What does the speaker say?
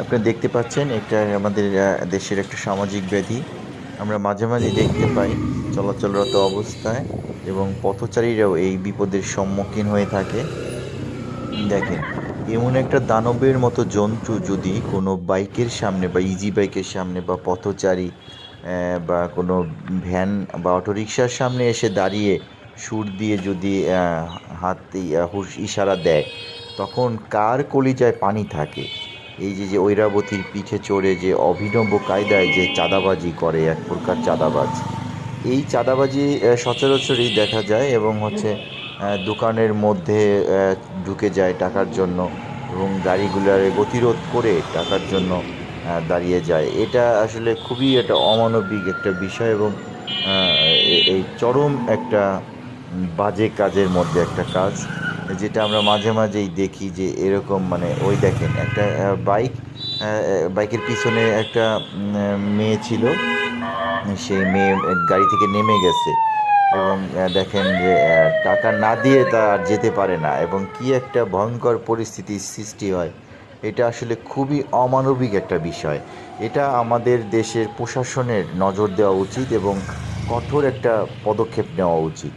আপনারা দেখতে পাচ্ছেন এটা আমাদের দেশের একটা সামাজিক ব্যাধি। আমরা মাঝে মাঝে দেখতে পাই চলাচলরত অবস্থায় এবং পথচারীরাও এই বিপদের সম্মুখীন হয়ে থাকে। দেখেন, এমন একটা দানবের মতো জন্তু যদি কোনো বাইকের সামনে বা ইজি বাইকের সামনে বা পথচারী বা কোনো ভ্যান বা অটোরিকশার সামনে এসে দাঁড়িয়ে সুর দিয়ে যদি হাত ইশারা দেয়, তখন কার কলিজায় পানি থাকে। এই যে যে ঐরাবতীর পিঠে চড়ে যে অভিনব কায়দায় যে চাঁদাবাজি করে, এক প্রকার চাঁদাবাজ। এই চাঁদাবাজি সচরাচরই দেখা যায় এবং হচ্ছে দোকানের মধ্যে ঢুকে যায় টাকার জন্য এবং গাড়িগুলার গতিরোধ করে টাকার জন্য দাঁড়িয়ে যায়। এটা আসলে খুবই একটা অমানবিক একটা বিষয় এবং এই চরম একটা বাজে কাজের মধ্যে একটা কাজ, যেটা আমরা মাঝে মাঝেই দেখি যে এরকম মানে ওই দেখেন একটা বাইকের পিছনে একটা মেয়ে ছিল। সেই মেয়ে গাড়ি থেকে নেমে গেছে এবং দেখেন যে টাকা না দিয়ে তা আর যেতে পারে না এবং কি একটা ভয়ঙ্কর পরিস্থিতির সৃষ্টি হয়। এটা আসলে খুবই অমানবিক একটা বিষয়। এটা আমাদের দেশের প্রশাসনের নজর দেওয়া উচিত এবং কঠোর একটা পদক্ষেপ নেওয়া উচিত।